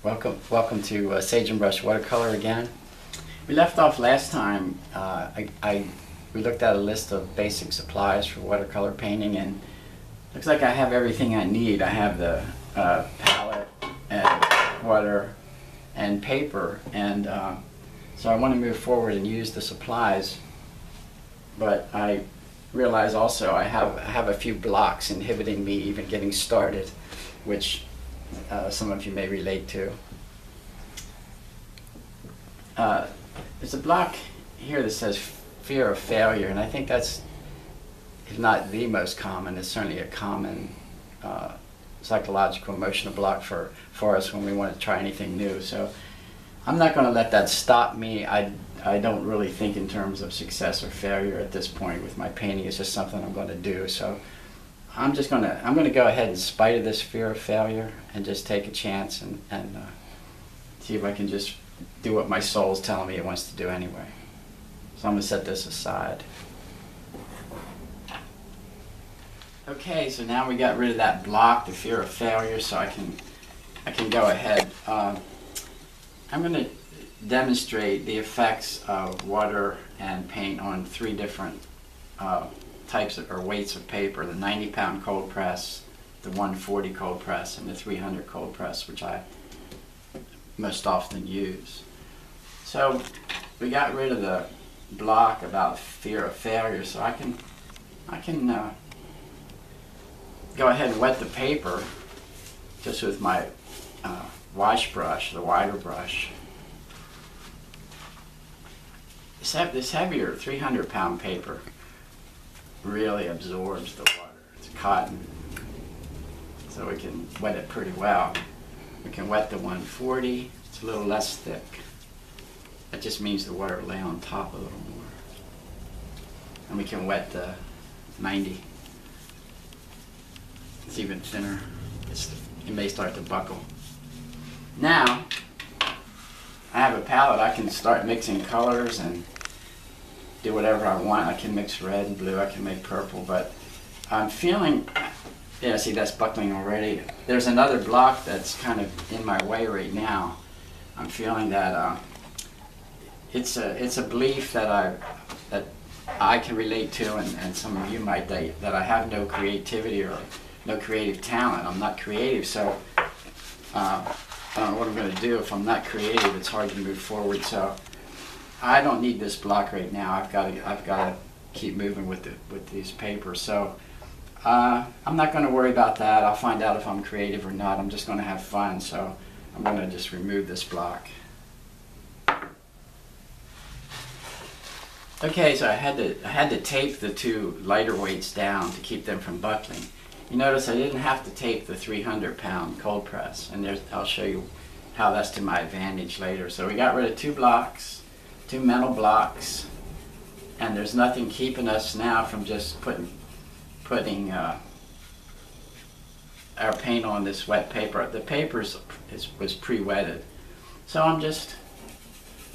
Welcome to Sage and Brush Watercolor again. We left off last time. We looked at a list of basic supplies for watercolor painting, and looks like I have everything I need. I have the palette and water and paper, and so I want to move forward and use the supplies. But I realize also I have a few blocks inhibiting me even getting started, which some of you may relate to. There's a block here that says fear of failure, and I think that's, if not the most common, it's certainly a common psychological emotional block for us when we want to try anything new. So I'm not going to let that stop me. I don't really think in terms of success or failure at this point with my painting. It's just something I'm going to do. So I'm going to go ahead in spite of this fear of failure and just take a chance and see if I can just do what my soul's telling me it wants to do anyway. So I'm going to set this aside. Okay, so now we got rid of that block, the fear of failure, so I can go ahead. I'm going to demonstrate the effects of water and paint on three different types of, or weights of paper: the 90-pound cold press, the 140 cold press, and the 300 cold press, which I most often use. So we got rid of the block about fear of failure, so I can go ahead and wet the paper just with my wash brush, the wider brush. This heavier 300-pound paper really absorbs the water. It's cotton, so we can wet it pretty well. We can wet the 140. It's a little less thick. That just means the water will lay on top a little more. And we can wet the 90. It's even thinner. It may start to buckle. Now, I have a palette. I can start mixing colors and do whatever I want. I can mix red and blue. I can make purple. But I'm feeling, yeah, see, that's buckling already. There's another block that's kind of in my way right now. I'm feeling that it's a belief that I can relate to, and some of you might, that I have no creativity or no creative talent. I'm not creative, so I don't know what I'm going to do. If I'm not creative, it's hard to move forward. So I don't need this block right now. I've got to keep moving with these papers. So I'm not going to worry about that. I'll find out if I'm creative or not. I'm just going to have fun. So I'm going to just remove this block. Okay, so I had to tape the two lighter weights down to keep them from buckling. You notice I didn't have to tape the 300-pound cold press, and I'll show you how that's to my advantage later. So we got rid of two blocks, two metal blocks, and there's nothing keeping us now from just putting our paint on this wet paper. The paper was pre-wetted, so I'm just,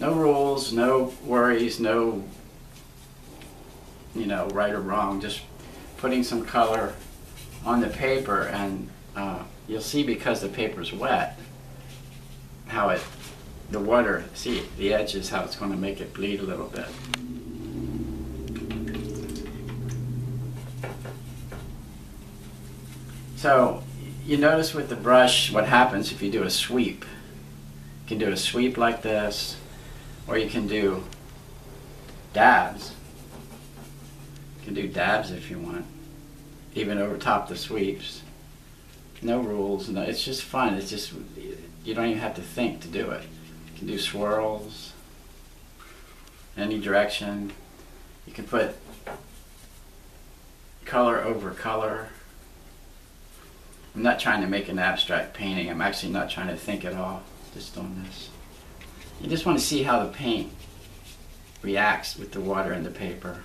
no rules, no worries, no, right or wrong, just putting some color on the paper, and you'll see, because the paper's wet, how the water, see the edges, how it's going to make it bleed a little bit. So you notice with the brush what happens if you do a sweep. You can do a sweep like this, or you can do dabs. You can do dabs if you want, even over top the sweeps. No rules, no, it's just fun. It's just, you don't even have to think to do it. You can do swirls, any direction. You can put color over color. I'm not trying to make an abstract painting. I'm actually not trying to think at all. Just doing this. You just want to see how the paint reacts with the water and the paper.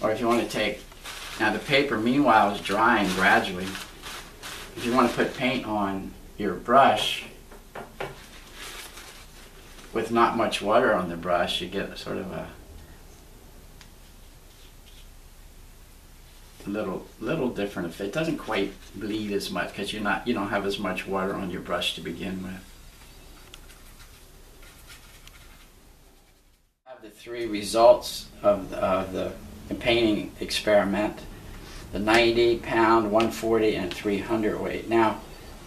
Or if you want to take, now the paper meanwhile is drying gradually. If you want to put paint on your brush with not much water on the brush, you get sort of a a little different. If it doesn't quite bleed as much because you don't have as much water on your brush to begin with. I have the three results of the painting experiment: the 90 pound, 140, and 300 weight. Now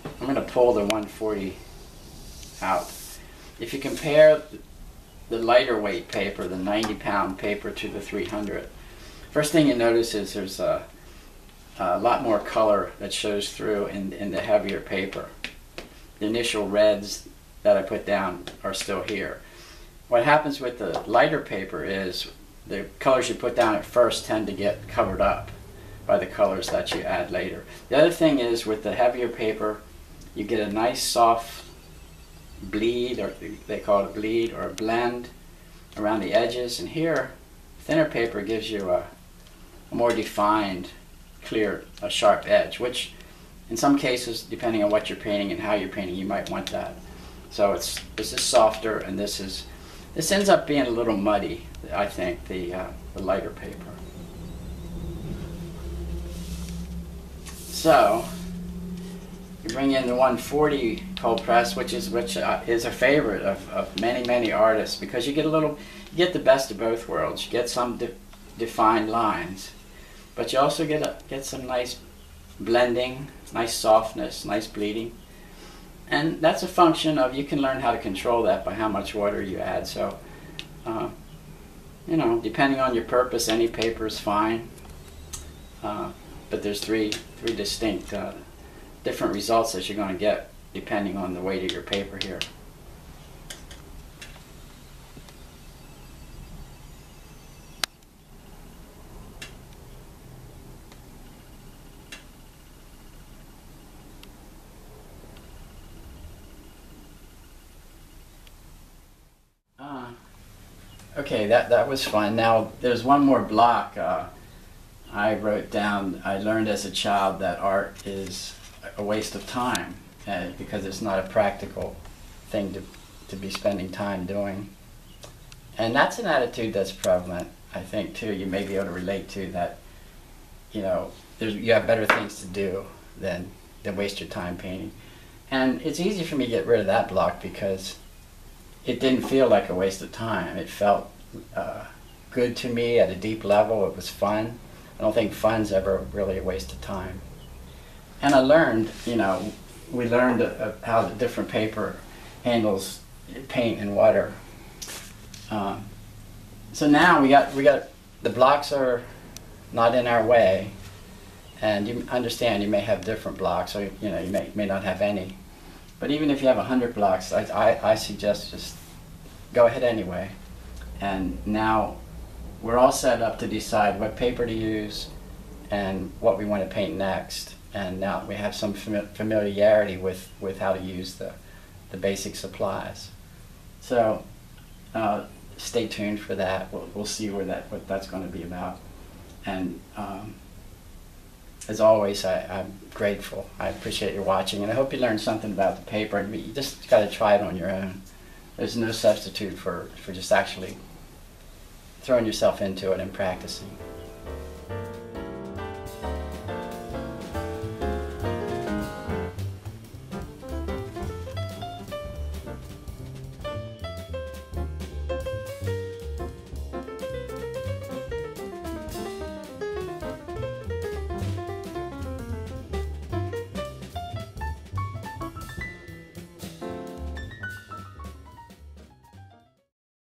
I'm going to pull the 140 out. If you compare the lighter weight paper, the 90 pound paper, to the 300, first thing you notice is there's a lot more color that shows through in the heavier paper. The initial reds that I put down are still here. What happens with the lighter paper is the colors you put down at first tend to get covered up by the colors that you add later. The other thing is, with the heavier paper, you get a nice soft bleed, or they call it a bleed or a blend around the edges, and here thinner paper gives you a more defined, clear, a sharp edge, which in some cases, depending on what you're painting and how you're painting, you might want that. So this is softer, and this ends up being a little muddy, I think, the lighter paper. So you bring in the 140 cold press, which is a favorite of many artists, because you get the best of both worlds. You get some defined lines, but you also get some nice blending, nice softness, nice bleeding, and that's a function of, you can learn how to control that by how much water you add. So you know, depending on your purpose, any paper is fine, but there's three distinct different results that you're going to get depending on the weight of your paper here. Okay, that was fun. Now there's one more block. I wrote down, I learned as a child that art is a waste of time, because it's not a practical thing to be spending time doing. And that's an attitude that's prevalent, I think, too. You may be able to relate to that. You know, you have better things to do than waste your time painting. And it's easy for me to get rid of that block, because it didn't feel like a waste of time. It felt good to me at a deep level. It was fun. I don't think fun's ever really a waste of time. And I learned, you know, we learned how the different paper handles paint and water. So now we got the blocks are not in our way, and you understand you may have different blocks, or you know, you may not have any. But even if you have 100 blocks, I suggest just go ahead anyway. And now we're all set up to decide what paper to use and what we want to paint next. And now we have some familiarity with how to use the basic supplies. So stay tuned for that. We'll see what that's going to be about. And as always, I'm grateful. I appreciate your watching, and I hope you learned something about the paper. You just got to try it on your own. There's no substitute for just actually throwing yourself into it and practicing.